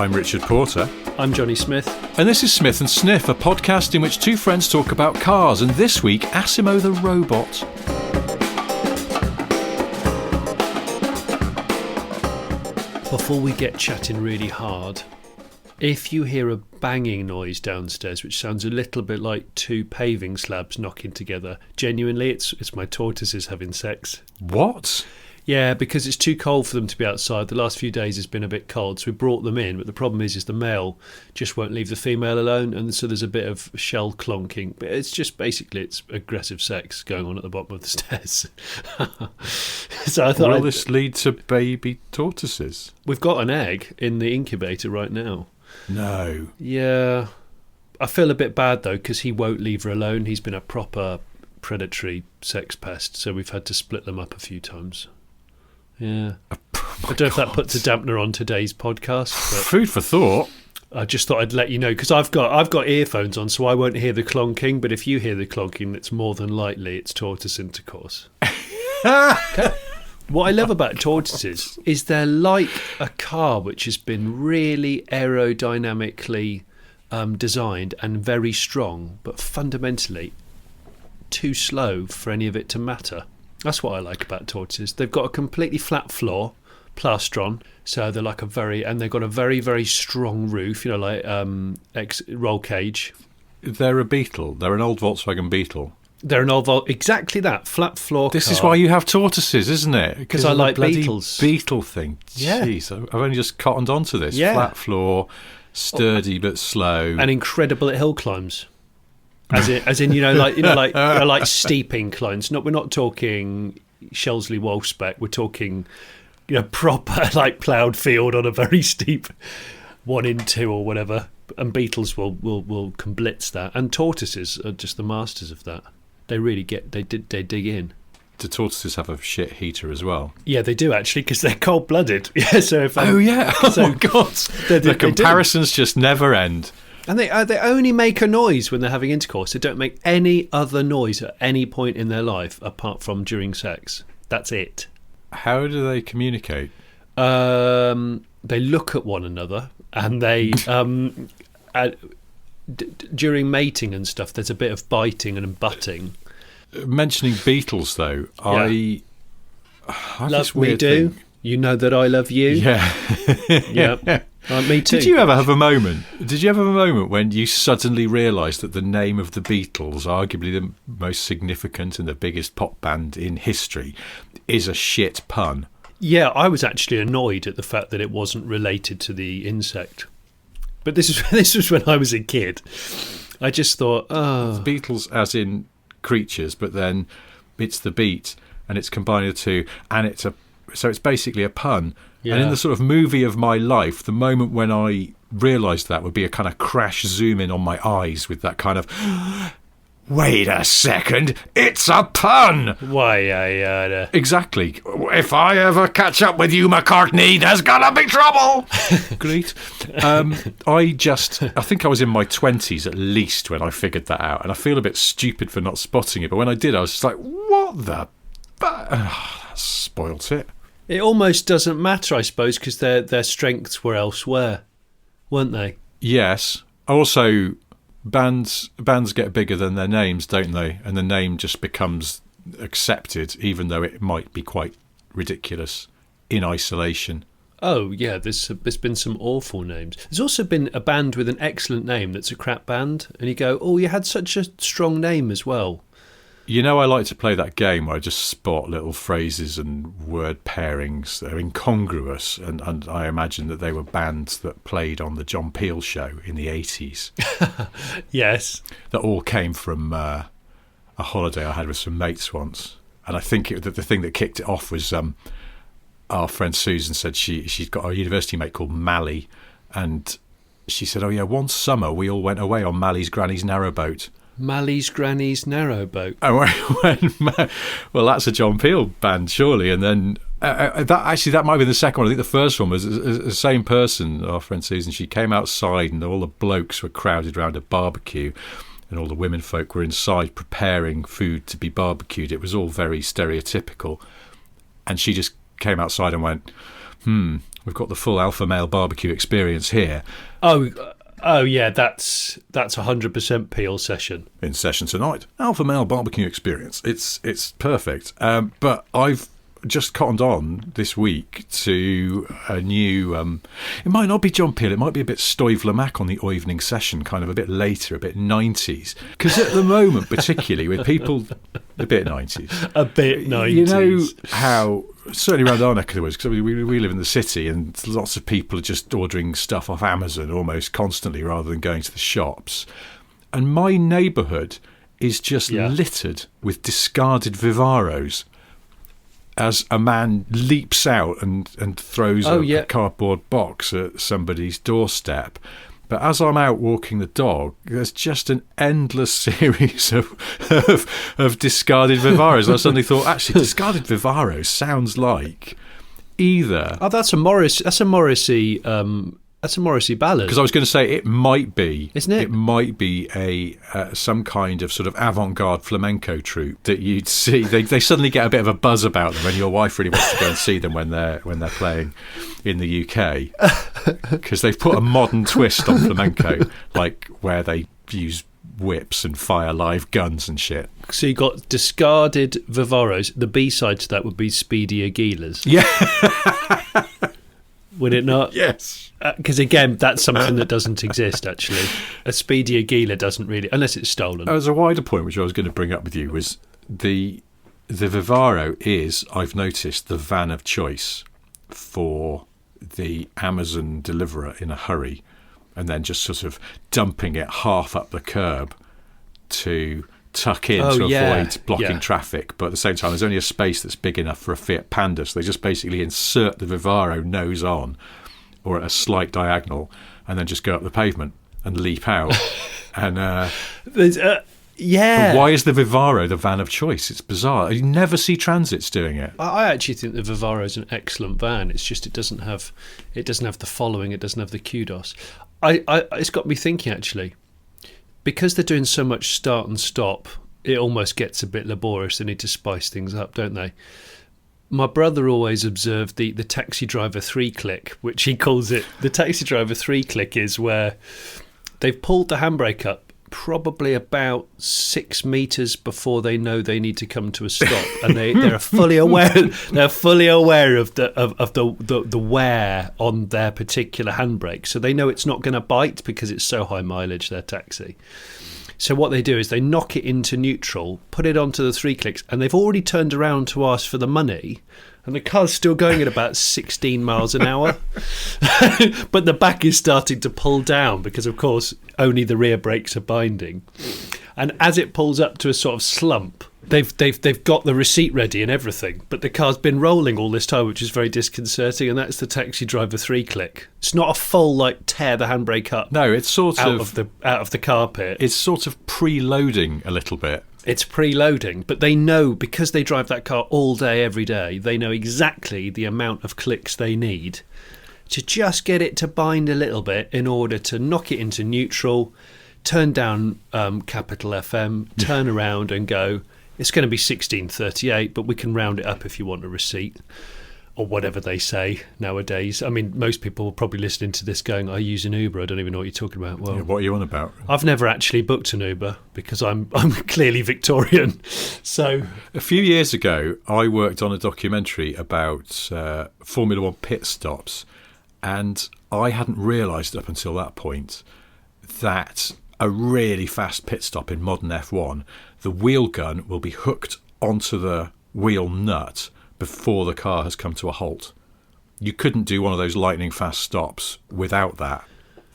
I'm Richard Porter. I'm Johnny Smith. And this is Smith and Sniff, a podcast in which two friends talk about cars. And this week, Asimo the robot. Before we get chatting really hard, if you hear a banging noise downstairs, which sounds a little bit like two paving slabs knocking together, genuinely, it's my tortoises having sex. What? Yeah, because it's too cold for them to be outside. The last few days has been a bit cold, so we brought them in. But the problem is the male just won't leave the female alone, and so there's a bit of shell clonking. But it's just basically it's aggressive sex going on at the bottom of the stairs. So I thought, will this lead to baby tortoises? We've got an egg in the incubator right now. No. Yeah, I feel a bit bad though because he won't leave her alone. He's been a proper predatory sex pest, so we've had to split them up a few times. Yeah, I don't know if that puts a dampener on today's podcast. But food for thought. I just thought I'd let you know because I've got earphones on, so I won't hear the clonking. But if you hear the clonking, it's more than likely it's tortoise intercourse. Okay. What I love about tortoises is they're like a car which has been really aerodynamically designed and very strong, but fundamentally too slow for any of it to matter. That's what I like about tortoises. They've got a completely flat floor, plastron, so they're like they've got a very, very strong roof, like roll cage. They're a Beetle. They're an old Volkswagen Beetle. They're an old exactly that, flat floor This car. is why you have tortoises, isn't it? Because I like Beetles. Beetle thing. Yeah. Jeez, I've only just cottoned onto this. Yeah. Flat floor, sturdy but slow. And incredible at hill climbs. As in, like steep inclines. We're not talking Shelsley Wolfsbeck. We're talking, proper like ploughed field on a very steep 1 in 2 or whatever. And beetles will can blitz that. And tortoises are just the masters of that. They really they dig in. Do tortoises have a shit heater as well? Yeah, they do actually because they're cold blooded. Yeah. So if oh my god, the comparisons just never end. And they only make a noise when they're having intercourse. They don't make any other noise at any point in their life apart from during sex. That's it. How do they communicate? They look at one another and they during mating and stuff. There's a bit of biting and butting. Mentioning beetles, though, yeah. I love me do. Thing. You know that I love you. Yeah, yeah. Me too. Did you ever have a moment when you suddenly realised that the name of the Beatles, arguably the most significant and the biggest pop band in history, is a shit pun? Yeah, I was actually annoyed at the fact that it wasn't related to the insect. But this was when I was a kid. I just thought, The Beatles as in creatures, but then it's the beat and it's combining the two, and so it's basically a pun. Yeah. And in the sort of movie of my life, the moment when I realised that would be a kind of crash zoom in on my eyes with that kind of, wait a second, it's a pun! Why, yeah. Exactly. If I ever catch up with you, McCartney, there's gonna be trouble! Great. I think I was in my 20s at least when I figured that out, and I feel a bit stupid for not spotting it, but when I did, I was just like, what the... that spoilt it. It almost doesn't matter, I suppose, because their strengths were elsewhere, weren't they? Yes. Also, bands get bigger than their names, don't they? And the name just becomes accepted, even though it might be quite ridiculous in isolation. Oh, yeah, there's been some awful names. There's also been a band with an excellent name that's a crap band, and you go, oh, you had such a strong name as well. I like to play that game where I just spot little phrases and word pairings that are incongruous, and I imagine that they were bands that played on the John Peel show in the 80s. Yes. That all came from a holiday I had with some mates once. And I think that the thing that kicked it off was our friend Susan said she's got a university mate called Mally, and she said, oh yeah, one summer we all went away on Mally's granny's narrowboat. Mally's Granny's Narrowboat. Well, that's a John Peel band, surely. And then that might be the second one. I think the first one was the same person, our friend Susan. She came outside and all the blokes were crowded around a barbecue and all the women folk were inside preparing food to be barbecued. It was all very stereotypical. And she just came outside and went, We've got the full alpha male barbecue experience here. Oh yeah, that's 100% Peel session. In session tonight, alpha male barbecue experience. It's perfect. But I've just cottoned on this week to a new. It might not be John Peel. It might be a bit Stoivler Mac on the evening session, kind of a bit later, a bit 90s. Because at the moment, particularly with people, a bit 90s. A bit 90s. You know how, certainly around our neck of the woods, because we live in the city, and lots of people are just ordering stuff off Amazon almost constantly rather than going to the shops. And my neighbourhood is just littered with discarded Vivaros. As a man leaps out and throws a cardboard box at somebody's doorstep. But as I'm out walking the dog, there's just an endless series of discarded Vivaros. I suddenly thought, actually, discarded Vivaros sounds like either... Oh, that's a Morrissey ballad. Because I was going to say it might be, isn't it? It might be a some kind of sort of avant-garde flamenco troupe that you'd see. They suddenly get a bit of a buzz about them, and your wife really wants to go and see them when they're playing in the UK, because they've put a modern twist on flamenco, like where they use whips and fire live guns and shit. So you got discarded Vivaros. The B-side to that would be Speedy Aguilas. Yeah. Would it not? Yes. Because again, that's something that doesn't exist, actually. A Speedy Aguila doesn't really, unless it's stolen. As a wider point, which I was going to bring up with you, was the Vivaro is, I've noticed, the van of choice for the Amazon deliverer in a hurry, and then just sort of dumping it half up the curb to tuck in to avoid blocking traffic, but at the same time there's only a space that's big enough for a Fiat Panda, so they just basically insert the Vivaro nose on or at a slight diagonal and then just go up the pavement and leap out. And but why is the Vivaro the van of choice? It's bizarre. You never see Transits doing it. I actually think the Vivaro is an excellent van. It's just it doesn't have the following, it doesn't have the kudos. It's got me thinking, actually. Because they're doing so much start and stop, it almost gets a bit laborious. They need to spice things up, don't they? My brother always observed the taxi driver 3-click, which he calls it. The taxi driver 3-click is where they've pulled the handbrake up probably about 6 meters before they know they need to come to a stop, and they're fully aware. They're fully aware of the wear on their particular handbrake, so they know it's not going to bite because it's so high mileage, their taxi. So what they do is they knock it into neutral, put it onto the 3-clicks, and they've already turned around to ask for the money, and the car's still going at about 16 miles an hour. But the back is starting to pull down because, of course, only the rear brakes are binding. And as it pulls up to a sort of slump, they've got the receipt ready and everything, but the car's been rolling all this time, which is very disconcerting, and that's the taxi driver 3-click. It's not a full, like, tear the handbrake up. No, it's sort out of the carpet. It's sort of preloading a little bit. It's preloading, but they know, because they drive that car all day, every day, they know exactly the amount of clicks they need to just get it to bind a little bit in order to knock it into neutral, turn down capital FM, turn around and go, it's going to be 1638, but we can round it up if you want a receipt, or whatever they say nowadays. I mean, most people will probably listening to this going, I use an Uber, I don't even know what you're talking about. Well, what are you on about? I've never actually booked an Uber because I'm clearly Victorian. So a few years ago, I worked on a documentary about Formula One pit stops, and I hadn't realised up until that point that a really fast pit stop in modern F1, the wheel gun will be hooked onto the wheel nut before the car has come to a halt. You couldn't do one of those lightning fast stops without that.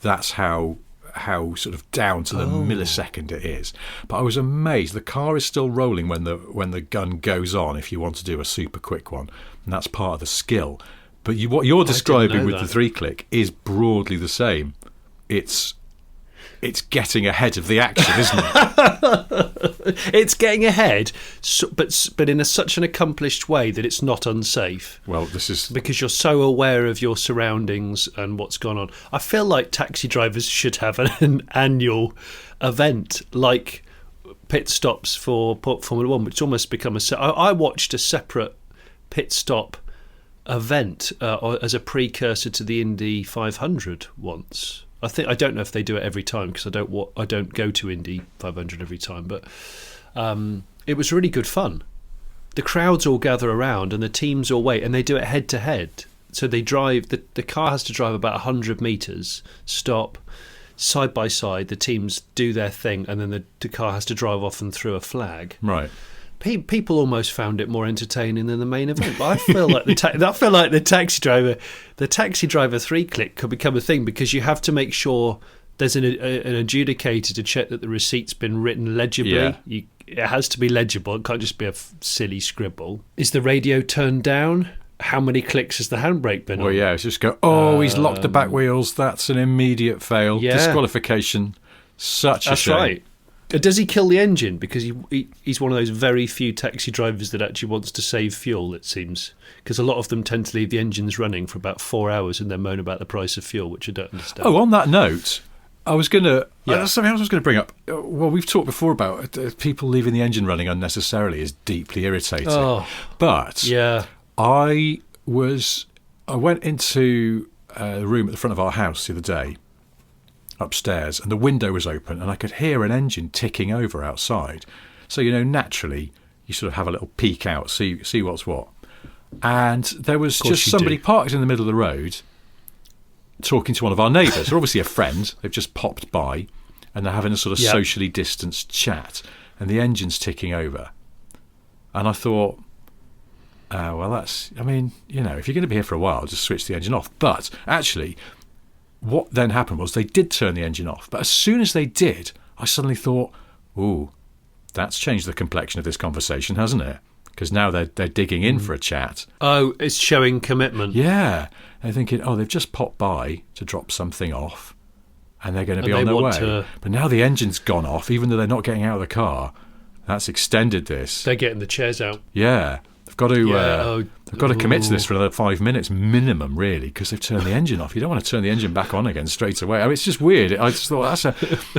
That's how sort of down to the millisecond it is. But I was amazed. The car is still rolling when the gun goes on if you want to do a super quick one, and that's part of the skill. But what you're describing with the 3-click is broadly the same. It's getting ahead of the action, isn't it? It's getting ahead, but in such an accomplished way that it's not unsafe. Well, this is because you're so aware of your surroundings and what's gone on. I feel like taxi drivers should have an annual event like pit stops for Formula One, which almost become I watched a separate pit stop event as a precursor to the Indy 500 once. I don't know if they do it every time because I don't go to Indy 500 every time, but it was really good fun. The crowds all gather around and the teams all wait, and they do it head to head. So they drive, the car has to drive about 100 metres, stop, side by side, the teams do their thing, and then the car has to drive off and through a flag. Right. People almost found it more entertaining than the main event. But I feel like the taxi driver 3-click could become a thing, because you have to make sure there's an adjudicator to check that the receipt's been written legibly. Yeah. It has to be legible. It can't just be a silly scribble. Is the radio turned down? How many clicks has the handbrake been on? Well, yeah, it's just go, he's locked the back wheels. That's an immediate fail. Yeah. Disqualification. Such a shame. That's right. Does he kill the engine? Because he's one of those very few taxi drivers that actually wants to save fuel, it seems. Because a lot of them tend to leave the engines running for about 4 hours and then moan about the price of fuel, which I don't understand. Oh, on that note, I was going to... That's something else I was going to bring up. Well, we've talked before about people leaving the engine running unnecessarily is deeply irritating. Oh, but I went into a room at the front of our house the other day, upstairs, and the window was open and I could hear an engine ticking over outside. So, naturally, you sort of have a little peek out, see what's what. And there was just somebody parked in the middle of the road talking to one of our neighbours. They're obviously a friend. They've just popped by and they're having a sort of socially distanced chat, and the engine's ticking over. And I thought, well, if you're going to be here for a while, just switch the engine off. But actually, what then happened was they did turn the engine off. But as soon as they did, I suddenly thought, ooh, that's changed the complexion of this conversation, hasn't it? Because now they're digging in for a chat. Oh, it's showing commitment. Yeah. They're thinking, they've just popped by to drop something off and they're going to be on their way. But now the engine's gone off, even though they're not getting out of the car. That's extended this. They're getting the chairs out. Yeah. They've got to commit to this for another 5 minutes minimum, really, because they've turned the engine off. You don't want to turn the engine back on again straight away. It's just weird. I just thought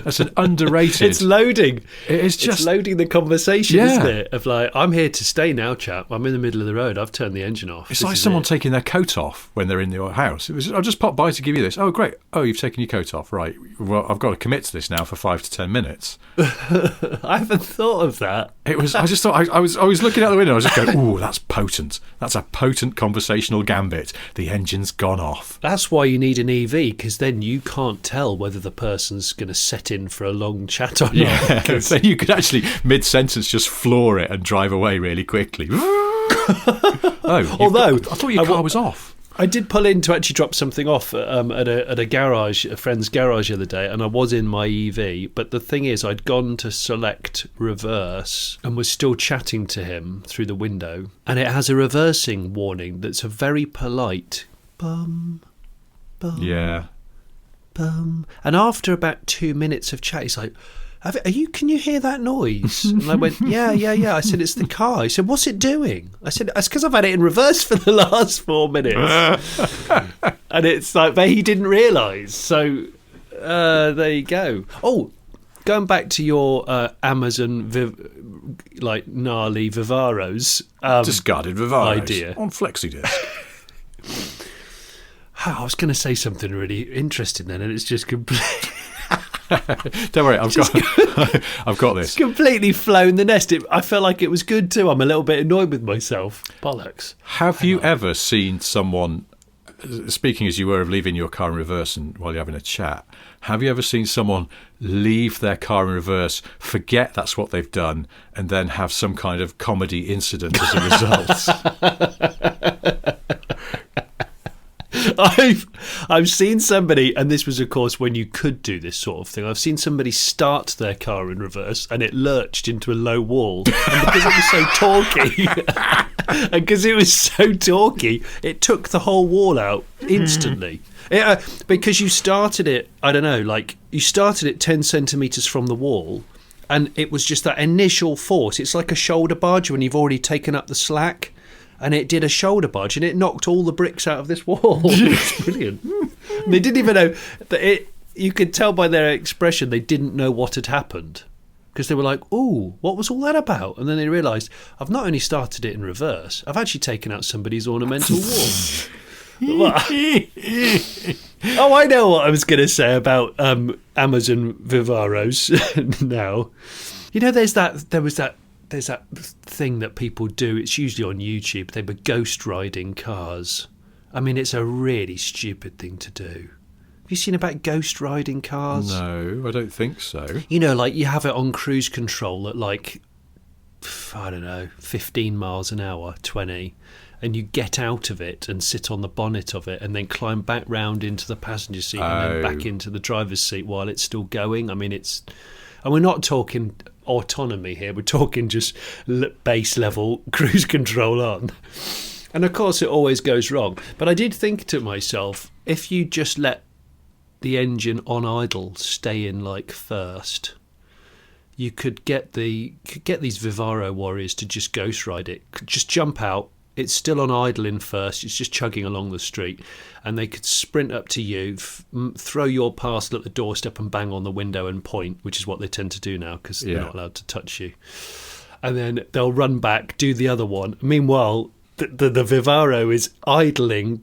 that's an underrated. It's loading. It's loading the conversation, isn't it? Of like, I'm here to stay now, chap. I'm in the middle of the road. I've turned the engine off. It's like someone taking their coat off when they're in your house. I'll just pop by to give you this. Oh, great. Oh, you've taken your coat off. Right. Well, I've got to commit to this now for 5 to 10 minutes. I haven't thought of that. I just thought I was looking out the window. I was just going, ooh, that's potent. That's a potent conversational gambit. The engine's gone off. That's why you need an EV, because then you can't tell whether the person's going to set in for a long chat or not. So you could actually mid-sentence just floor it and drive away really quickly. Although I thought your car was off. I did pull in to actually drop something off at a garage, a friend's garage the other day, and I was in my EV. But the thing is, I'd gone to select reverse and was still chatting to him through the window. And it has a reversing warning that's a very polite bum, bum, bum. And after about 2 minutes of chat, he's like, can you hear that noise? And I went, yeah. I said, it's the car. He said, what's it doing? I said, it's because I've had it in reverse for the last 4 minutes. And it's like, but he didn't realise. So there you go. Oh, going back to your Amazon gnarly Vivaros. Discarded Vivaros idea. On FlexiDisc. I was going to say something really interesting then, and it's just completely... Don't worry, I've got this. It's completely flown the nest. I felt like it was good too. I'm a little bit annoyed with myself. Bollocks. Have you ever seen someone, speaking as you were of leaving your car in reverse and while you're having a chat, have you ever seen someone leave their car in reverse, forget that's what they've done, and then have some kind of comedy incident as a result? I've seen somebody, and this was of course when you could do this sort of thing, I've seen somebody start their car in reverse and it lurched into a low wall, and because it was so talky it took the whole wall out instantly. Because you started it, I don't know, like you started it 10 centimetres from the wall, and it was just that initial force. It's like a shoulder barge when you've already taken up the slack. And it did a shoulder barge, and it knocked all the bricks out of this wall. It's brilliant. They didn't even know that it. You could tell by their expression they didn't know what had happened, because they were like, "Ooh, what was all that about?" And then they realised, I've not only started it in reverse, I've actually taken out somebody's ornamental wall. Oh, I know what I was going to say about Amazon Vivaros now. You know, there's that thing that people do. It's usually on YouTube. They were ghost riding cars. I mean, it's a really stupid thing to do. Have you seen about ghost riding cars? No, I don't think so. You know, like you have it on cruise control at like, I don't know, 15 miles an hour, 20, and you get out of it and sit on the bonnet of it and then climb back round into the passenger seat and then back into the driver's seat while it's still going. I mean, and we're not talking autonomy here, we're talking just base level cruise control on. And of course it always goes wrong. But I did think to myself, if you just let the engine on idle stay in like first, you could get these Vivaro warriors to just ghost ride it, just jump out, it's still on idle in first, it's just chugging along the street, and they could sprint up to you, throw your parcel at the doorstep and bang on the window and point, which is what they tend to do now because they're not allowed to touch you. And then they'll run back, do the other one. Meanwhile, the Vivaro is idling,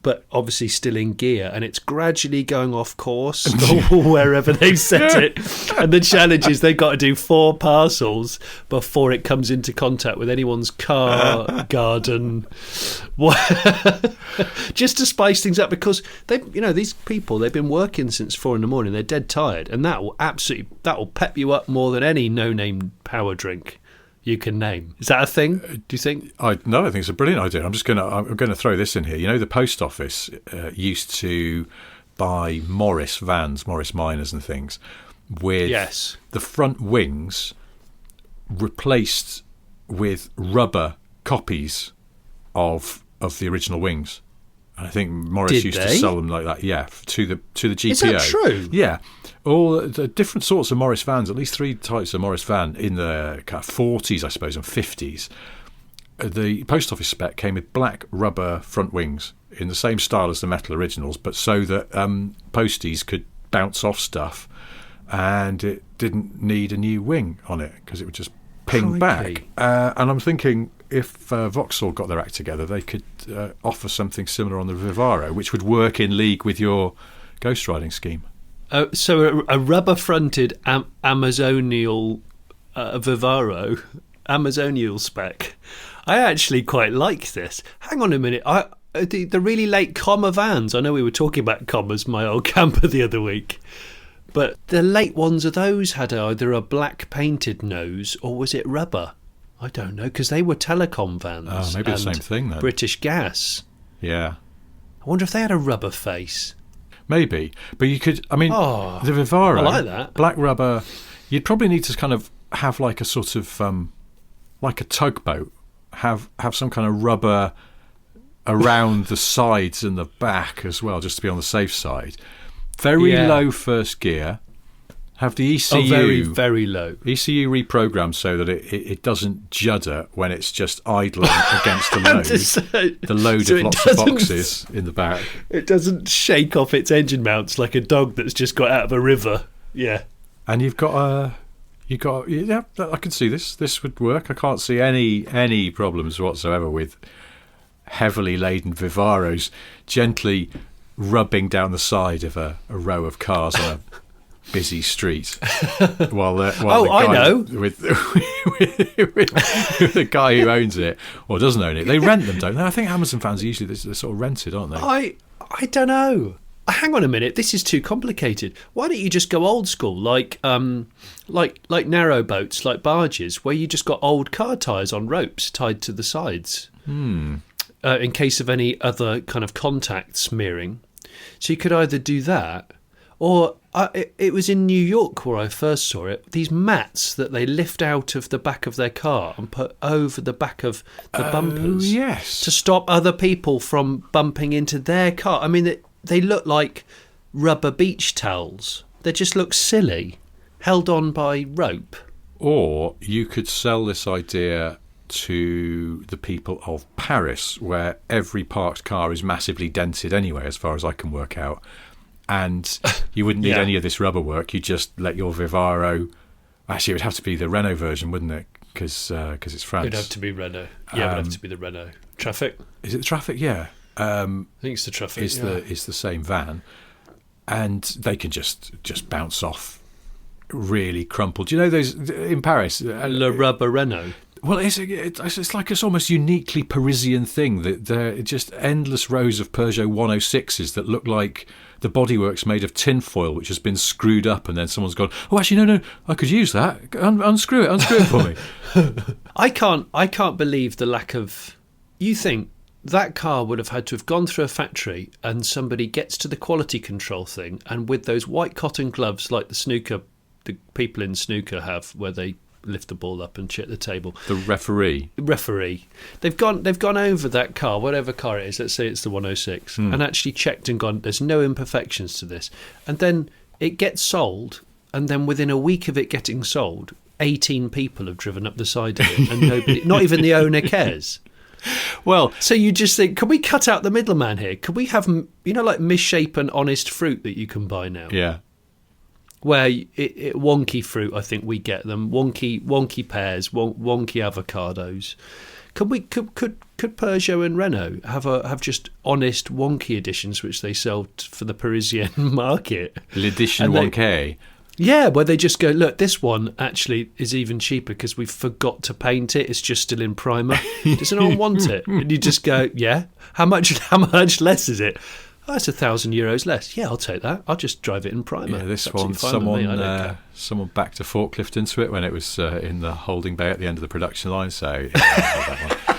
but obviously still in gear, and it's gradually going off course wherever they've set it. And the challenge is they've got to do 4 parcels before it comes into contact with anyone's car, garden, just to spice things up, because these people, they've been working since 4 a.m. They're dead tired, and that will pep you up more than any no-name power drink you can name. Is that a thing, do you think? No, I think it's a brilliant idea. I'm going to throw this in here. You know, the post office used to buy Morris vans, Morris Minors and things, with the front wings replaced with rubber copies of the original wings. And I think Morris used to sell them like that, to the GPO. Is that true? Yeah. All the different sorts of Morris vans, at least 3 types of Morris van in the kind of 40s, I suppose, and 50s. The post office spec came with black rubber front wings in the same style as the metal originals, but so that posties could bounce off stuff and it didn't need a new wing on it because it would just ping back. And I'm thinking, if Vauxhall got their act together, they could offer something similar on the Vivaro, which would work in league with your ghost riding scheme. So a rubber-fronted Amazonial Vivaro, Amazonial spec. I actually quite like this. Hang on a minute. The really late comma vans. I know we were talking about commas, my old camper, the other week. But the late ones of those had either a black painted nose or was it rubber? I don't know, because they were telecom vans. Oh, maybe the same thing then. British Gas. Yeah. I wonder if they had a rubber face. Maybe. But you could, the Vivaro, I like that. Black rubber, you'd probably need to kind of have like a sort of, like a tugboat, have some kind of rubber around the sides and the back as well, just to be on the safe side. Very low first gear. Have the ECU very, very low. ECU reprogrammed so that it doesn't judder when it's just idling against the load. The load of lots of boxes in the back. It doesn't shake off its engine mounts like a dog that's just got out of a river. Yeah. And I can see this. This would work. I can't see any problems whatsoever with heavily laden Vivaros gently rubbing down the sid of a row of cars on a busy street while the guy, I know, with the guy who owns it or doesn't own it, they rent them, don't they? I think Amazon fans are usually they're sort of rented, aren't they? I don't know. Hang on a minute, this is too complicated. Why don't you just go old school, like narrow boats, like barges, where you just got old car tyres on ropes tied to the sides, in case of any other kind of contact smearing. So you could either do that, or it was in New York where I first saw it, these mats that they lift out of the back of their car and put over the back of the bumpers to stop other people from bumping into their car. I mean, they look like rubber beach towels. They just look silly, held on by rope. Or you could sell this idea to the people of Paris, where every parked car is massively dented anyway, as far as I can work out. And you wouldn't need any of this rubber work. You just let your Vivaro Actually, it would have to be the Renault version, wouldn't it? Because it's France. It'd have to be Renault. Yeah, it would have to be the Renault. Traffic? Is it the Traffic? Yeah. I think it's the Traffic. It's the same van, and they can just bounce off really crumpled. Do you know those in Paris? Le Rubber Renault. Well, it's like it's almost uniquely Parisian thing that there are just endless rows of Peugeot 106s that look like the bodywork's made of tinfoil, which has been screwed up, and then someone's gone, oh, actually, no, I could use that. Unscrew it for me. I can't believe the lack of. You think that car would have had to have gone through a factory, and somebody gets to the quality control thing, and with those white cotton gloves like the people in snooker have, where they lift the ball up and check the table. The referee. They've gone over that car, whatever car it is. Let's say it's the 106, and actually checked and gone, there's no imperfections to this. And then it gets sold, and then within a week of it getting sold, 18 people have driven up the side of it, and nobody, not even the owner, cares. Well, so you just think, can we cut out the middleman here? Can we have, like misshapen honest fruit that you can buy now? Yeah. Where wonky fruit, I think we get them. Wonky pears, wonky avocados. Could Peugeot and Renault have just honest wonky editions which they sell for the Parisian market? L'edition wonky. Yeah, where they just go, look, this one actually is even cheaper because we forgot to paint it. It's just still in primer. Does anyone want it? And you just go, yeah. How much less is it? Oh, that's €1,000 less. Yeah, I'll take that. I'll just drive it in primer. Yeah, this one, someone backed a forklift into it when it was in the holding bay at the end of the production line. So that one.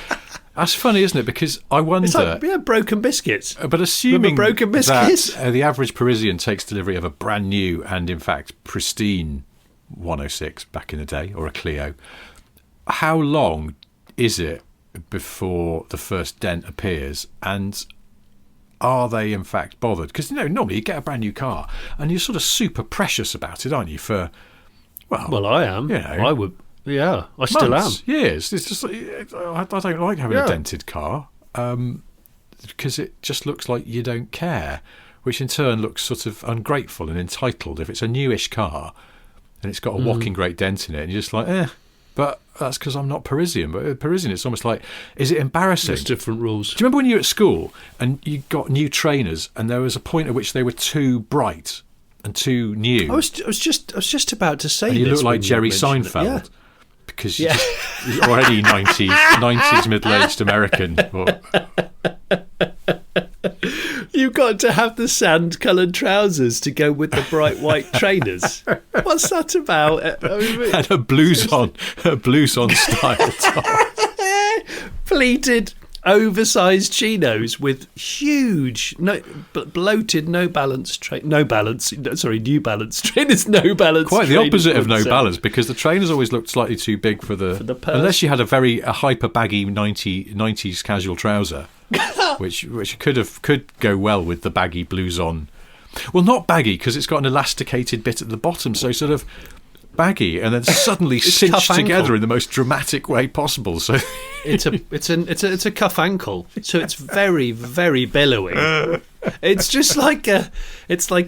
That's funny, isn't it? Because I wonder. It's like, broken biscuits. But assuming broken biscuits? that the average Parisian takes delivery of a brand new and in fact pristine 106 back in the day, or a Clio, how long is it before the first dent appears? And are they in fact bothered? Because normally you get a brand new car and you're sort of super precious about it, aren't you? Well, I am. I would. Yeah, I still am. Years. It's just I don't like having a dented car because it just looks like you don't care, which in turn looks sort of ungrateful and entitled. If it's a newish car and it's got a whocking great dent in it, and you're just like, But that's because I'm not Parisian. But Parisian, it's almost like, is it embarrassing? There's different rules. Do you remember when you were at school and you got new trainers and there was a point at which they were too bright and too new? I was just about to say and you this. look like Jerry Seinfeld. Because you're already 90s middle-aged American. You've got to have the sand-coloured trousers to go with the bright white trainers. What's that about? And a blues-on style top. Pleated, oversized chinos with huge, bloated, New Balance trainers. No balance Quite the opposite of no balance, because the trainers always looked slightly too big for the purse. Unless you had a hyper baggy 90s casual trouser, which could go well with the baggy blues on. Well, not baggy because it's got an elasticated bit at the bottom, so sort of baggy and then suddenly cinched together in the most dramatic way possible. So it's a cuff ankle, so it's very, very billowing. It's just like a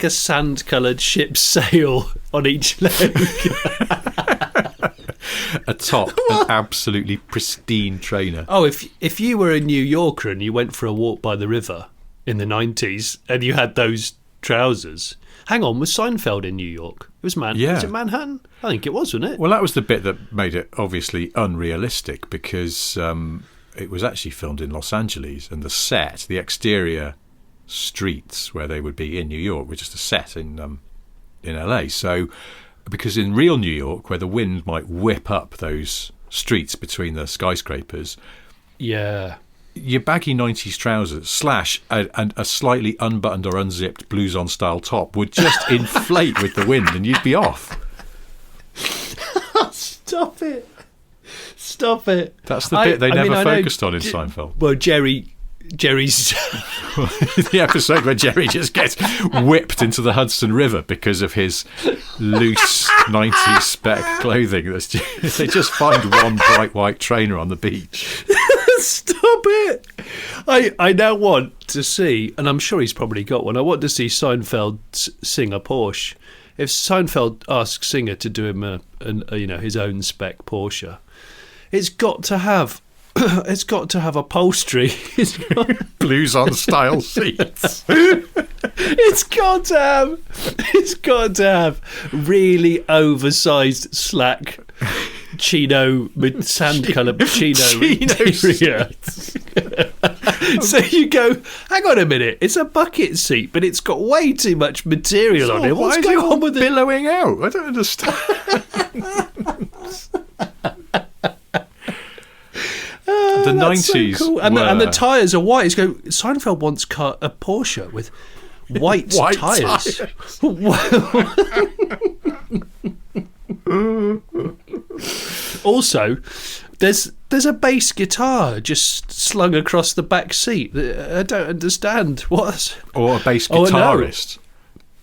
sand-coloured ship's sail on each leg. Atop an absolutely pristine trainer. Oh, if you were a New Yorker and you went for a walk by the river in the 90s and you had those trousers. Hang on, was Seinfeld in New York? It was Manhattan. Yeah. Was it Manhattan? I think it was, wasn't it? Well, that was the bit that made it obviously unrealistic because it was actually filmed in Los Angeles, and the exterior streets where they would be in New York were just a set in LA. So, because in real New York, where the wind might whip up those streets between the skyscrapers, your baggy 90s trousers / and a slightly unbuttoned or unzipped blouson style top would just inflate with the wind and you'd be off. Stop it. That's the bit they never focused on in Seinfeld. Well, Jerry's the episode where Jerry just gets whipped into the Hudson River because of his loose 90s spec clothing. They just find one bright white trainer on the beach. Stop it. I now want to see, and I'm sure he's probably got one, I want to see Seinfeld sing a Porsche. if Seinfeld asks Singer to do him his own spec Porsche, it's got to have upholstery. Blues on style seats. It's got to have really oversized slack chino with sand colour chino interior. So you go, hang on a minute, it's a bucket seat, but it's got way too much material on it. What's going on with it? Billowing out? I don't understand. The 90s. So cool. And the tyres are white. Seinfeld once cut a Porsche with white tyres. Also, there's a bass guitar just slung across the back seat. I don't understand. What? Or a bass guitarist.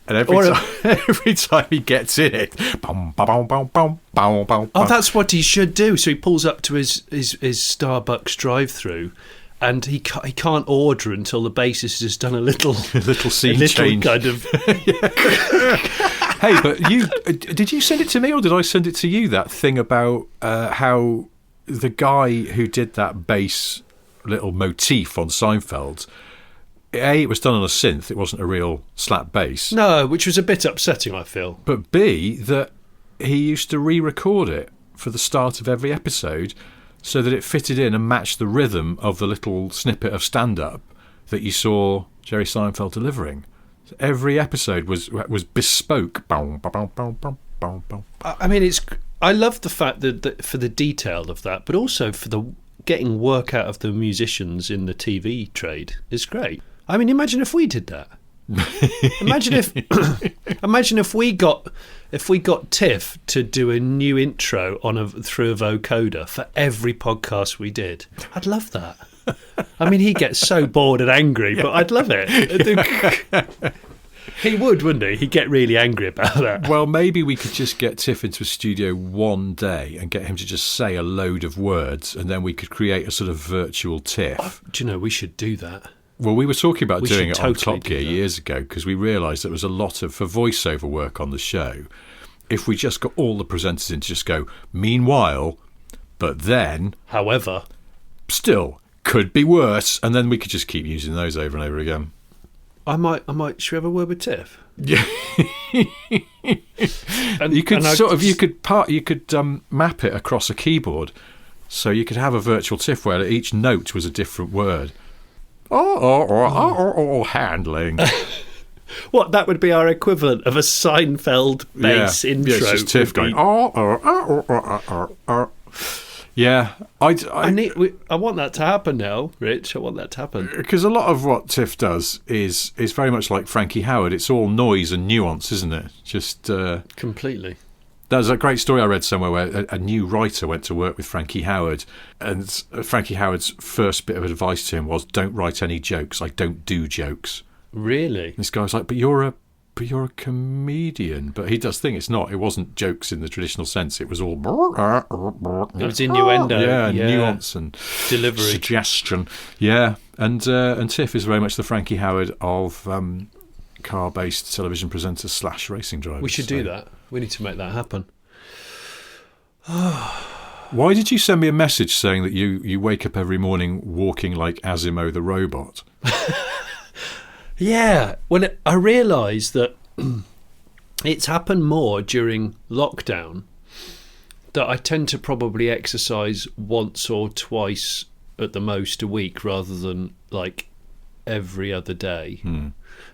And every time he gets in it, bum, bum, bum, bum, bum, bum, oh, that's what he should do. So he pulls up to his Starbucks drive-through, and he can't order until the bassist has done a little scene change, kind of. Hey, but did you send it to me or did I send it to you? That thing about how the guy who did that bass little motif on Seinfeld. A, it was done on a synth. It wasn't a real slap bass. No, which was a bit upsetting, I feel. But B, that he used to re-record it for the start of every episode so that it fitted in and matched the rhythm of the little snippet of stand-up that you saw Jerry Seinfeld delivering. So every episode was bespoke. I mean, I love the fact that for the detail of that, but also for the getting work out of the musicians in the TV trade is great. I mean, imagine if we did that. Imagine if we got Tiff to do a new intro through a vocoder for every podcast we did. I'd love that. I mean, he'd get so bored and angry, but I'd love it. He would, wouldn't he? He'd get really angry about that. Well, maybe we could just get Tiff into a studio one day and get him to just say a load of words, and then we could create a sort of virtual Tiff. Oh, do you know, we should do that. Well, we were talking about doing it on Top Gear years ago because we realised there was a lot for voiceover work on the show. If we just got all the presenters in to just go, meanwhile, but then... However. Still, could be worse. And then we could just keep using those over and over again. I might. Should we have a word with Tiff? Yeah. You could map it across a keyboard. So you could have a virtual Tiff where each note was a different word. Handling. What, that would be our equivalent of a Seinfeld bass intro. Yeah, it's just Tiff going. Yeah, I want that to happen now, Rich. I want that to happen because a lot of what Tiff does is very much like Frankie Howard. It's all noise and nuance, isn't it? Just completely. There's a great story I read somewhere where a new writer went to work with Frankie Howard, and Frankie Howard's first bit of advice to him was, "Don't write any jokes. I don't do jokes." Really? And this guy was like, "But you're a comedian." But he does think it's not. It wasn't jokes in the traditional sense. It was all. It was innuendo. Yeah, nuance and delivery, suggestion. Yeah, and Tiff is very much the Frankie Howard of car-based television presenters / racing drivers. We should do that. We need to make that happen. Why did you send me a message saying that you wake up every morning walking like Asimo the robot? Yeah, when I realised that it's happened more during lockdown, that I tend to probably exercise once or twice at the most a week rather than like every other day.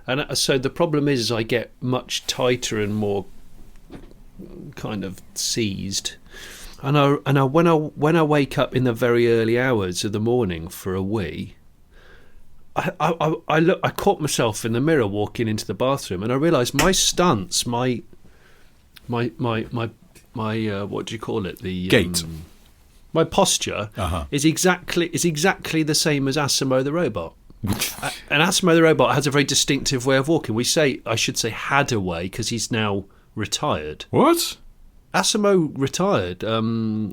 And so the problem is I get much tighter and more kind of seized. And when I wake up in the very early hours of the morning for a wee, I caught myself in the mirror walking into the bathroom, and I realised my stance, my what do you call it? The gait. My posture is exactly the same as Asimo the robot. And Asimo the robot has a very distinctive way of walking. I should say had a way because he's now retired. What? Asimo retired.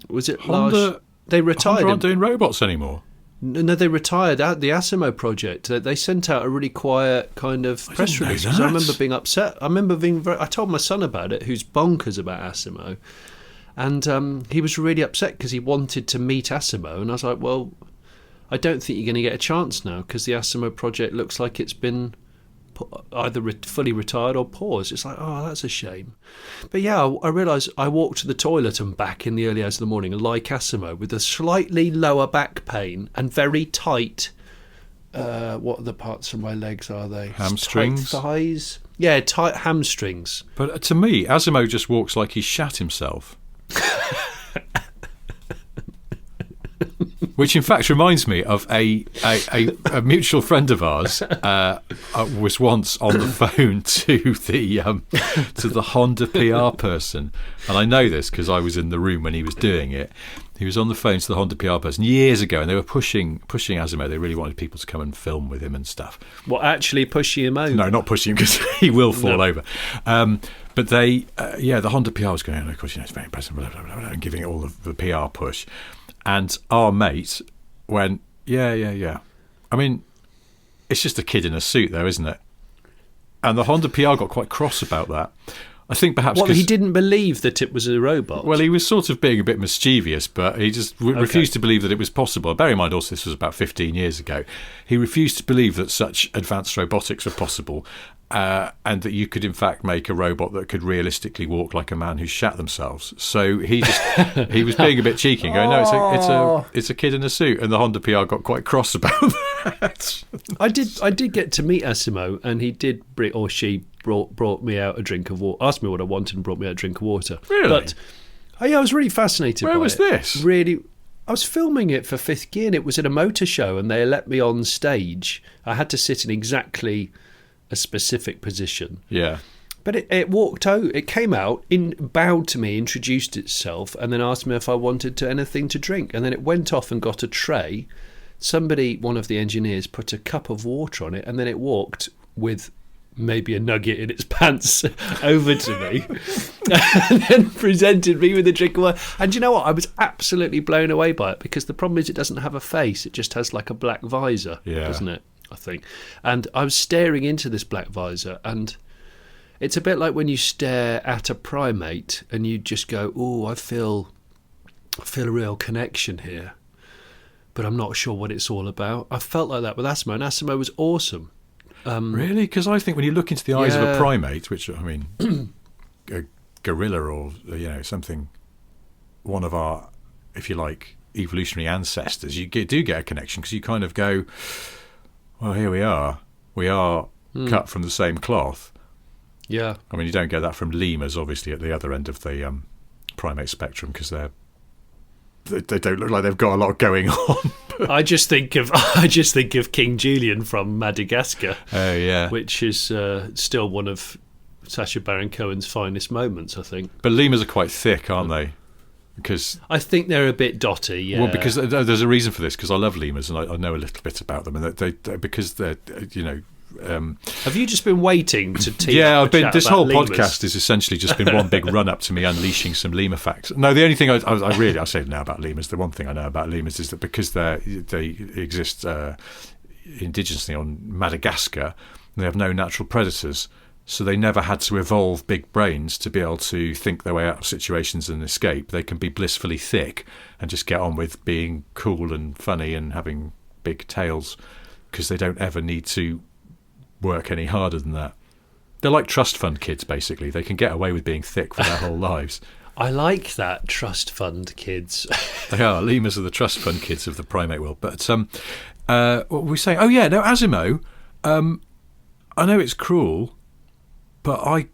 Was it Honda? They retired. Honda aren't doing robots anymore. No, they retired out the Asimo project. They sent out a really quiet kind of press release. Because I remember being upset. I remember I told my son about it, who's bonkers about Asimo. And he was really upset because he wanted to meet Asimo. And I was like, well, I don't think you're going to get a chance now because the Asimo project looks like it's been either fully retired or paused. It's like, oh, that's a shame. But yeah, I realised I walked to the toilet and back in the early hours of the morning like Asimo with a slightly lower back pain and very tight, what are the parts of my legs are they? Hamstrings? Tight thighs? Yeah, tight hamstrings. But to me, Asimo just walks like he shat himself. Which, in fact, reminds me of a mutual friend of ours was once on the phone to the Honda PR person, and I know this because I was in the room when he was doing it. He was on the phone to the Honda PR person years ago, and they were pushing Asimo. They really wanted people to come and film with him and stuff. What, actually pushing him over? No, not pushing him because he will fall over. But they, the Honda PR was going, of course, it's very impressive, blah, blah, blah, blah, and giving it all the PR push. And our mate went, yeah. I mean, it's just a kid in a suit, though, isn't it? And the Honda PR got quite cross about that. I think perhaps he didn't believe that it was a robot. Well, he was sort of being a bit mischievous, but he just refused to believe that it was possible. Bear in mind, also, this was about 15 years ago. He refused to believe that such advanced robotics were possible, and that you could, in fact, make a robot that could realistically walk like a man who shat themselves. So he was being a bit cheeky, and going, no, it's a kid in a suit, and the Honda PR got quite cross about that. I did get to meet Asimo, and he did she brought me out a drink of water, asked me what I wanted and brought me out a drink of water. Really? But I was really fascinated by it. Where was this? Really, I was filming it for Fifth Gear, and it was at a motor show, and they let me on stage. I had to sit in exactly a specific position. Yeah. But it walked out, it came out, bowed to me, introduced itself, and then asked me if I wanted anything to drink. And then it went off and got a tray. One of the engineers, put a cup of water on it, and then it walked with maybe a nugget in its pants over to me and then presented me with a drink of water. And you know what? I was absolutely blown away by it because the problem is it doesn't have a face. It just has like a black visor, doesn't it? I think. And I was staring into this black visor, and it's a bit like when you stare at a primate and you just go, oh, I feel a real connection here, but I'm not sure what it's all about. I felt like that with Asimo, and Asimo was awesome. Really? Because I think when you look into the eyes of a primate, which, I mean, a gorilla or, something, one of our, if you like, evolutionary ancestors, you do get a connection because you kind of go, well, here we are. We are cut from the same cloth. Yeah. I mean, you don't get that from lemurs, obviously, at the other end of the primate spectrum because they don't look like they've got a lot going on. I just think of King Julian from Madagascar. Oh yeah, which is still one of Sacha Baron Cohen's finest moments, I think. But lemurs are quite thick, aren't they? Because I think they're a bit dotty. Yeah. Well, because there's a reason for this. Because I love lemurs and I know a little bit about them, and they because they're Have you just been waiting to teach? Yeah, I've been. This whole lemurs? Podcast has essentially just been one big run up to me unleashing some lemur facts. No, the only thing I say now about lemurs, the one thing I know about lemurs is that because they exist indigenously on Madagascar, they have no natural predators, so they never had to evolve big brains to be able to think their way out of situations and escape. They can be blissfully thick and just get on with being cool and funny and having big tails because they don't ever need to work any harder than that. They're like trust fund kids, basically. They can get away with being thick for their whole lives. I like that, trust fund kids. They are. Lemurs are the trust fund kids of the primate world. But what were we saying? Oh yeah, no, Asimo. I know it's cruel, but I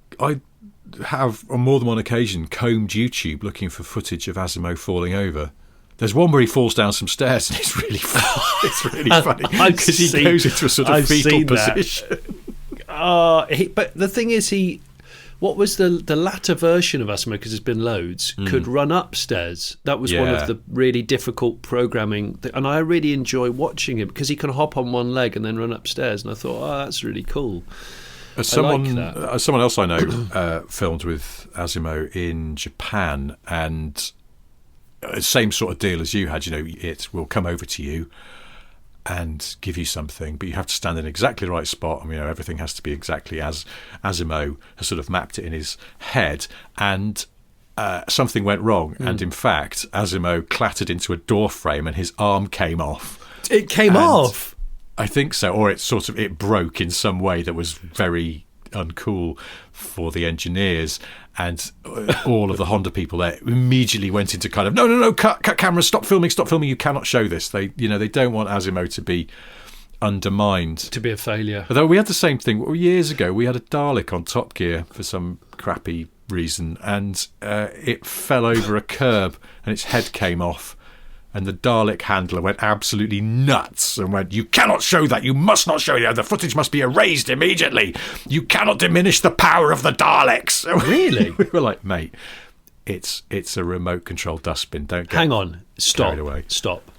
have on more than one occasion combed YouTube looking for footage of Asimo falling over. There's one where he falls down some stairs and it's really funny. It's really funny because he goes into a sort of fetal position. But the thing is, what was the latter version of Asimo, because there's been loads, could run upstairs. That was one of the really difficult programming. And I really enjoy watching him because he can hop on one leg and then run upstairs. And I thought, that's really cool. Someone else I know filmed with Asimo in Japan, and same sort of deal as you had. It will come over to you, and give you something, but you have to stand in exactly the right spot. I mean, everything has to be exactly as Asimov has sort of mapped it in his head. And something went wrong, and in fact, Asimov clattered into a door frame, and his arm came off. It came off. I think so, or it broke in some way that was very uncool for the engineers, and all of the Honda people there immediately went into kind of no, cut cameras, stop filming, you cannot show this. They don't want Asimov to be undermined, to be a failure. Although we had the same thing years ago. We had a Dalek on Top Gear for some crappy reason, and it fell over a curb and its head came off, and the Dalek handler went absolutely nuts and went, "You cannot show that, you must not show it, the footage must be erased immediately, you cannot diminish the power of the Daleks." Really? We were like, mate, it's a remote control dustbin, don't get hang on, carried away. Stop.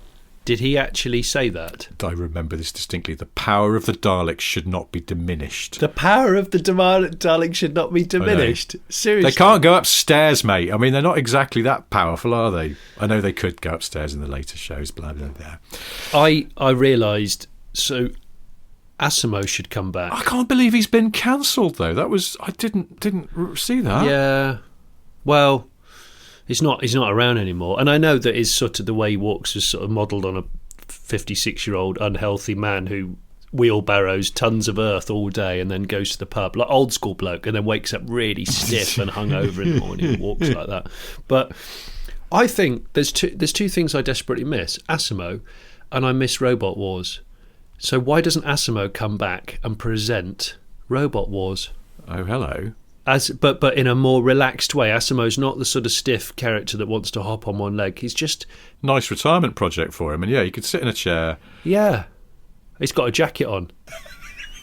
Did he actually say that? I remember this distinctly. The power of the Daleks should not be diminished. The power of the Daleks should not be diminished? Seriously? They can't go upstairs, mate. I mean, they're not exactly that powerful, are they? I know they could go upstairs in the later shows, blah, blah, blah. I realised, so Asimov should come back. I can't believe he's been cancelled, though. I didn't see that. Yeah. Well, he's not around anymore, and I know that his sort of the way he walks is sort of modelled on a 56-year-old unhealthy man who wheelbarrows tons of earth all day and then goes to the pub, like old school bloke, and then wakes up really stiff and hungover in the morning and walks like that. But I think there's two things I desperately miss: Asimov, and I miss Robot Wars. So why doesn't Asimov come back and present Robot Wars? Oh, hello. But in a more relaxed way. Asimov's not the sort of stiff character that wants to hop on one leg. He's just... Nice retirement project for him. And yeah, you could sit in a chair. Yeah. He's got a jacket on.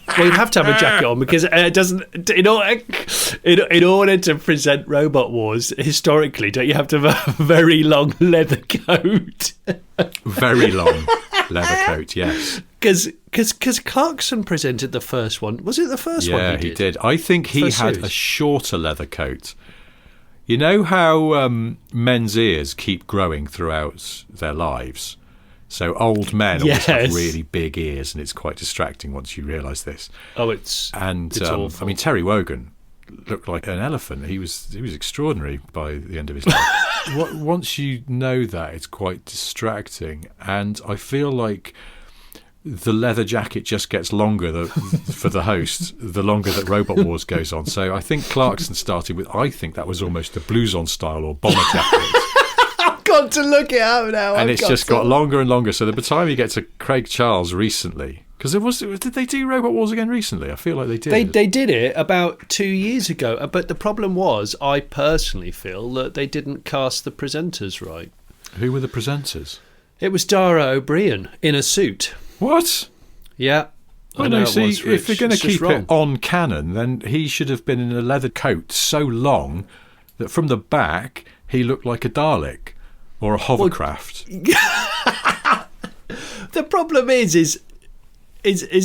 Well, you'd have to have a jacket on because it doesn't... In order to present Robot Wars, historically, don't you have to have a very long leather coat? Very long leather coat, yes. Because Clarkson presented the first one. Was it the first one? Yeah, he did. I think he had a shorter leather coat. You know how men's ears keep growing throughout their lives? So old men always have really big ears, and it's quite distracting once you realise this. Oh, it's awful. I mean, Terry Wogan looked like an elephant. He was extraordinary by the end of his life. Once you know that, it's quite distracting, and I feel like the leather jacket just gets longer for the host the longer that Robot Wars goes on. So I think Clarkson started with, I think that was almost a blues-on style or bomber jacket. I've got to look it up now. And it's just got longer and longer. So by the time you get to Craig Charles recently, because did they do Robot Wars again recently? I feel like they did. They did it about 2 years ago. But the problem was, I personally feel that they didn't cast the presenters right. Who were the presenters? It was Dara O'Brien in a suit. What? Yeah. Well, no, see, if you're going to keep it on canon, then he should have been in a leather coat so long that from the back he looked like a Dalek or a hovercraft. The problem is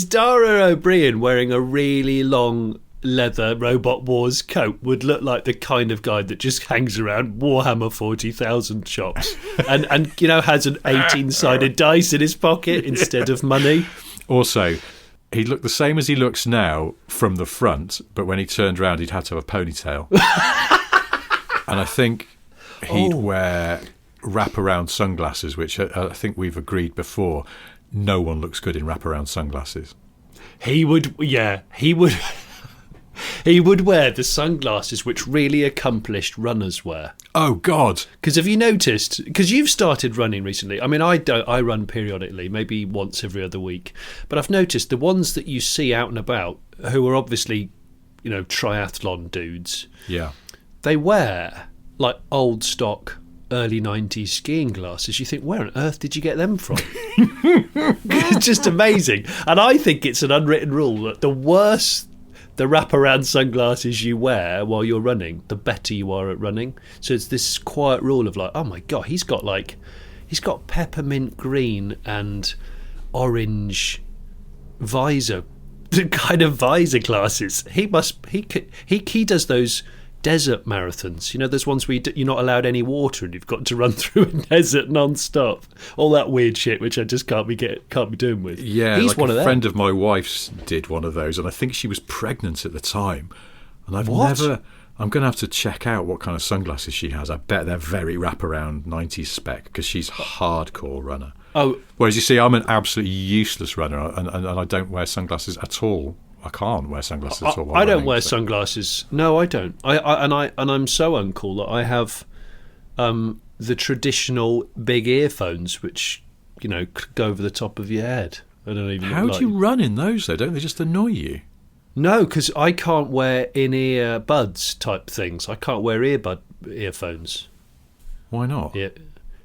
Dara O'Brien wearing a really long leather Robot Wars coat would look like the kind of guy that just hangs around Warhammer 40,000 shops and has an 18-sided dice in his pocket instead of money. Also, he'd look the same as he looks now from the front, but when he turned around he'd have to have a ponytail. And I think he'd wear wraparound sunglasses, which I think we've agreed before, no one looks good in wraparound sunglasses. He would He would wear the sunglasses which really accomplished runners wear. Oh, God. Because have you noticed, because you've started running recently, I mean, I run periodically, maybe once every other week, but I've noticed the ones that you see out and about, who are obviously, triathlon dudes, yeah, they wear, like, old stock, early 90s skiing glasses. You think, where on earth did you get them from? It's just amazing. And I think it's an unwritten rule that the worse the wraparound sunglasses you wear while you're running, the better you are at running. So it's this quiet rule of like, oh my God, he's got peppermint green and orange visor, kind of visor glasses. He does those desert marathons. You know, there's ones where you're not allowed any water and you've got to run through a desert non-stop. All that weird shit, which I just can't be doing with. Yeah, he's like one of a them. friend of my wife's did one of those, and I think she was pregnant at the time. And I'm going to have to check out what kind of sunglasses she has. I bet they're very wraparound 90s spec, because she's a hardcore runner. Oh, whereas you see, I'm an absolutely useless runner, and I don't wear sunglasses at all. I can't wear sunglasses at all. While I don't running, wear so. sunglasses. No, I don't. I'm so uncool that I have the traditional big earphones, which go over the top of your head. I don't even. How do you run in those though? Don't they just annoy you? No, because I can't wear in-ear buds type things. I can't wear earphones. Why not? Yeah,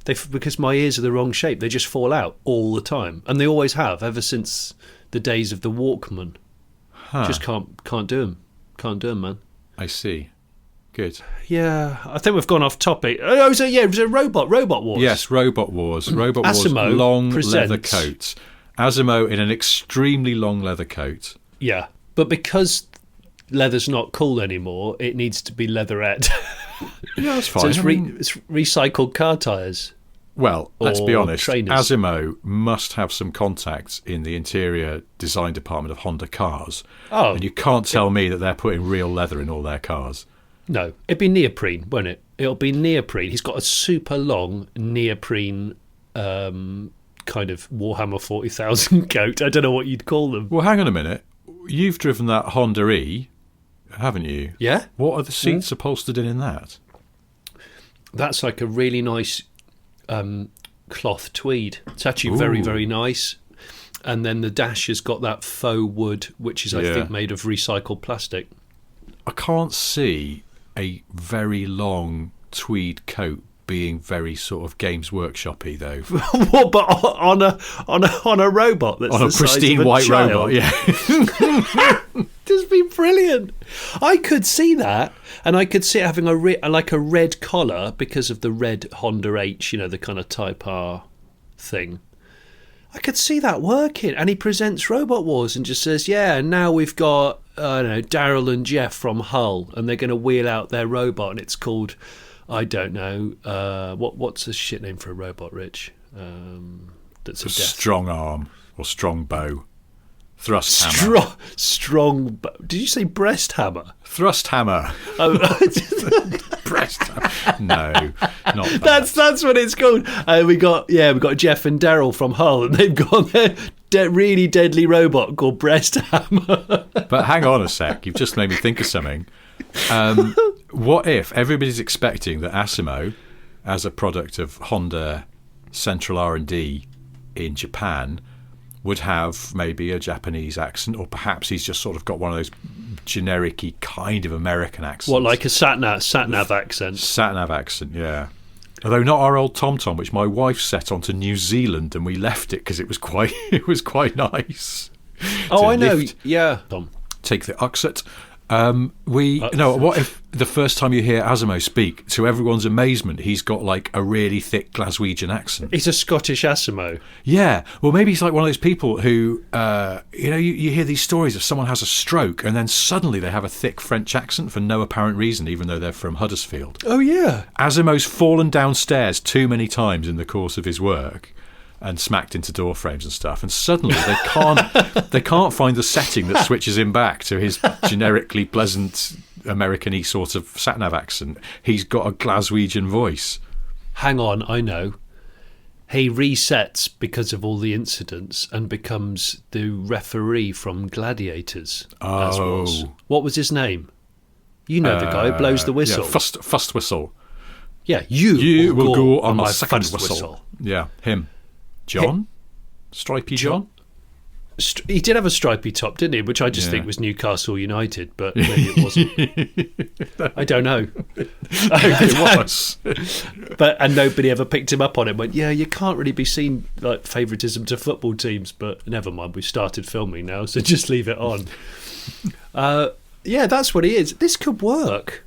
because my ears are the wrong shape. They just fall out all the time, and they always have ever since the days of the Walkman. Huh. Just can't do them. Can't do them, man. I see. Good. Yeah, I think we've gone off topic. Oh, it was a Robot Wars. Yes, Robot Wars. Robot Wars, Asimo long presents. leather coat. Asimo in an extremely long leather coat. Yeah, but because leather's not cool anymore, it needs to be leatherette. Yeah, that's fine. So it's recycled car tyres. Well, let's be honest. Trainers. Asimo must have some contacts in the interior design department of Honda cars. Oh. And you can't tell me that they're putting real leather in all their cars. No, it'd be neoprene, won't it? It'll be neoprene. He's got a super long neoprene kind of Warhammer 40,000 coat. I don't know what you'd call them. Well, hang on a minute. You've driven that Honda E, haven't you? Yeah. What are the seats upholstered in that? That's like a really nice cloth tweed. It's actually very, very nice. And then the dash has got that faux wood, which is, I think, made of recycled plastic. I can't see a very long tweed coat being very sort of Games Workshop-y, though. What? But on a robot that's on a pristine white robot, yeah. Just be brilliant. I could see that, and I could see it having a red collar because of the red Honda H, the kind of Type R thing. I could see that working. And he presents Robot Wars and just says, yeah, and now we've got, Daryl and Jeff from Hull, and they're going to wheel out their robot, and it's called, I don't know, what's a shit name for a robot, Rich? That's a death. Strong arm or strong bow. Thrust hammer. Strong. Did you say breast hammer? Thrust hammer. Oh, breast hammer. No, not that. That's what it's called. We got Jeff and Daryl from Hull, and they've got their really deadly robot called Breast Hammer. But hang on a sec. You've just made me think of something. What if everybody's expecting that Asimo, as a product of Honda Central R&D in Japan, would have maybe a Japanese accent, or perhaps he's just sort of got one of those generic-y kind of American accents. What, like a sat-nav accent? Sat-nav accent, yeah. Although not our old TomTom, which my wife set onto New Zealand, and we left it because it was quite nice. Oh, I know, yeah. Tom. Take the Uxet. What if the first time you hear Asimo speak, to everyone's amazement, he's got like a really thick Glaswegian accent? He's a Scottish Asimo. Yeah. Well, maybe he's like one of those people who, you hear these stories of someone has a stroke and then suddenly they have a thick French accent for no apparent reason, even though they're from Huddersfield. Oh, yeah. Asimo's fallen downstairs too many times in the course of his work and smacked into door frames and stuff, and suddenly they can't find the setting that switches him back to his generically pleasant American-y sort of sat-nav accent. He's got a Glaswegian voice. Hang on, I know. He resets because of all the incidents and becomes the referee from Gladiators. Oh. What was his name? You know the guy who blows the whistle. Yeah, first whistle. Yeah, you will go on my second first whistle. Yeah, him. John? Stripey John? He did have a stripy top, didn't he? Which I just think was Newcastle United, but maybe it wasn't. I don't know. It was. And nobody ever picked him up on it. Went, yeah, you can't really be seen like favouritism to football teams, but never mind. We've started filming now, so just leave it on. Yeah, that's what he is. This could work.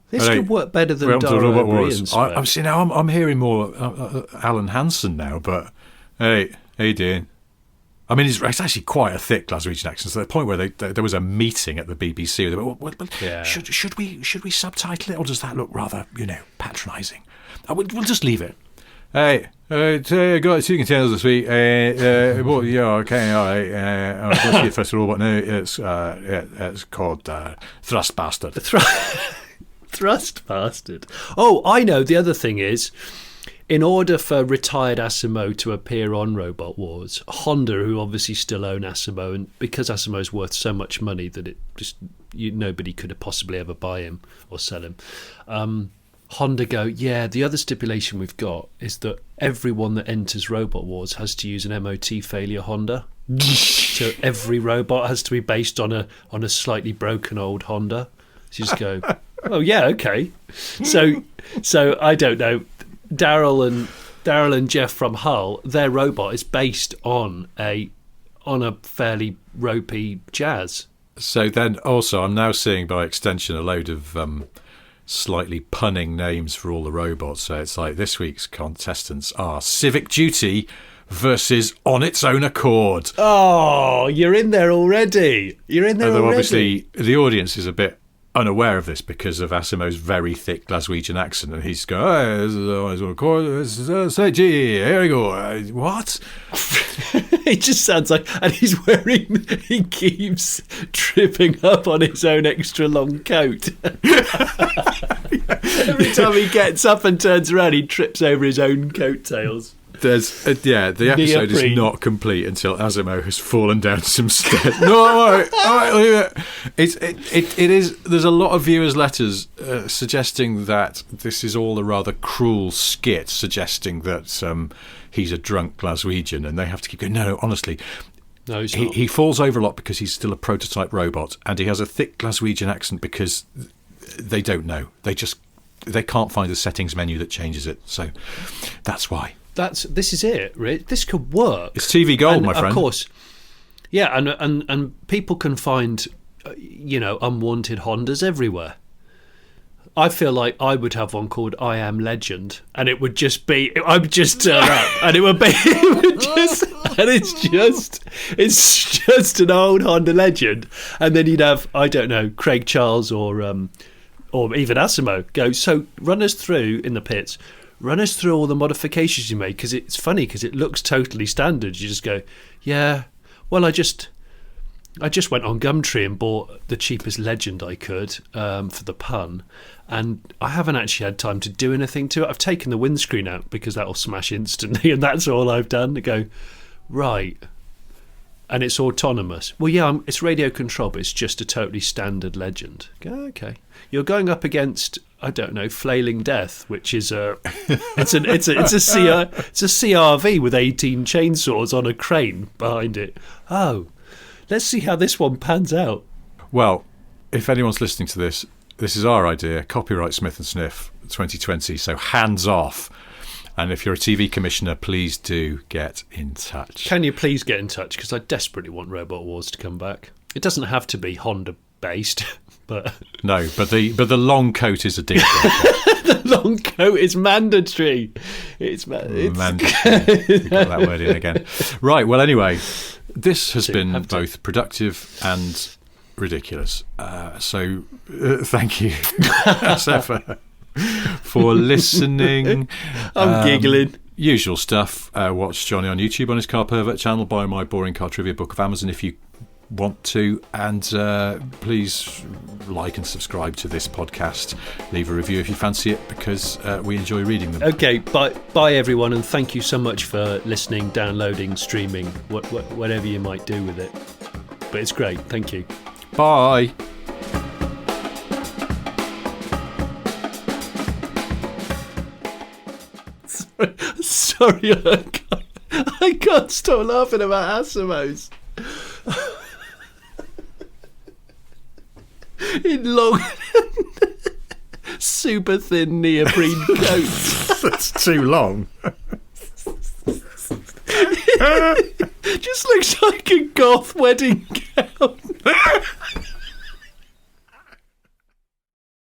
This could work better than Dara O'Brien's. I'm hearing more Alan Hansen now, but hey, how you doing? I mean, it's actually quite a thick Glaswegian accent, to the point where there was a meeting at the BBC. They went, well, should we subtitle it, or does that look rather, patronising? We'll just leave it. Hey, got 2 containers this week. Well, yeah, okay, all right. Let's get first of all, but now it's called Thrust Bastard. Thrust Bastard. Oh, I know. The other thing is, in order for retired Asimo to appear on Robot Wars, Honda, who obviously still own Asimo, and because Asimo's worth so much money that it just nobody could have possibly ever buy him or sell him, Honda go, yeah, the other stipulation we've got is that everyone that enters Robot Wars has to use an MOT failure Honda. So every robot has to be based on a slightly broken old Honda. So you just go, oh yeah, okay. So I don't know. Daryl and Jeff from Hull, their robot is based on a fairly ropey Jazz. So then also I'm now seeing by extension a load of slightly punning names for all the robots. So it's like this week's contestants are Civic Duty versus On Its Own Accord. Oh, you're in there already. Although obviously the audience is a bit unaware of this because of Asimo's very thick Glaswegian accent, and he's going, oh, this is On Its Own Accord, say gee, here we go. What? It just sounds like, and he keeps tripping up on his own extra long coat. Every time he gets up and turns around, he trips over his own coattails. The episode is not complete until Asimo has fallen down some stairs. No, all right, leave it. It is. There's a lot of viewers' letters suggesting that this is all a rather cruel skit, suggesting that he's a drunk Glaswegian, and they have to keep going. No, honestly. No, he's not. He falls over a lot because he's still a prototype robot, and he has a thick Glaswegian accent because they don't know. They can't find the settings menu that changes it. So that's why. This is it, Rich. This could work. It's TV gold, my friend. Of course. Yeah, and people can find, unwanted Hondas everywhere. I feel like I would have one called I Am Legend, and it would just be, I would just turn up, and it's just an old Honda Legend, and then you'd have, I don't know, Craig Charles or even Asimo go, so run us through in the pits. Run us through all the modifications you made, because it's funny because it looks totally standard. You just go, yeah, well, I just went on Gumtree and bought the cheapest Legend I could for the pun, and I haven't actually had time to do anything to it. I've taken the windscreen out because that'll smash instantly, and that's all I've done. To go, right, and it's autonomous. Well, yeah, it's radio control, but it's just a totally standard Legend. Go, okay, you're going up against, I don't know, Flailing Death, which is it's a CRV with 18 chainsaws on a crane behind it. Oh, let's see how this one pans out. Well, if anyone's listening to this is our idea. Copyright Smith & Sniff 2020. So hands off. And if you're a TV commissioner, please do get in touch. Can you please get in touch? Because I desperately want Robot Wars to come back. It doesn't have to be Honda based. But no, but the long coat is a deal breaker. The long coat is mandatory. It's mandatory. You got that word in again. Right. Well, anyway, this has been both productive and ridiculous. So thank you, as ever, for listening. I'm giggling. Usual stuff. Watch Johnny on YouTube on his Car Pervert channel. Buy my Boring Car Trivia book of Amazon if you want to, and please like and subscribe to this podcast. Leave a review if you fancy it, because we enjoy reading them. Okay, bye everyone, and thank you so much for listening, downloading, streaming, whatever you might do with it. But it's great. Thank you. Bye. Sorry, I can't stop laughing about Asimos. In long, super thin neoprene coats. That's too long. Just looks like a goth wedding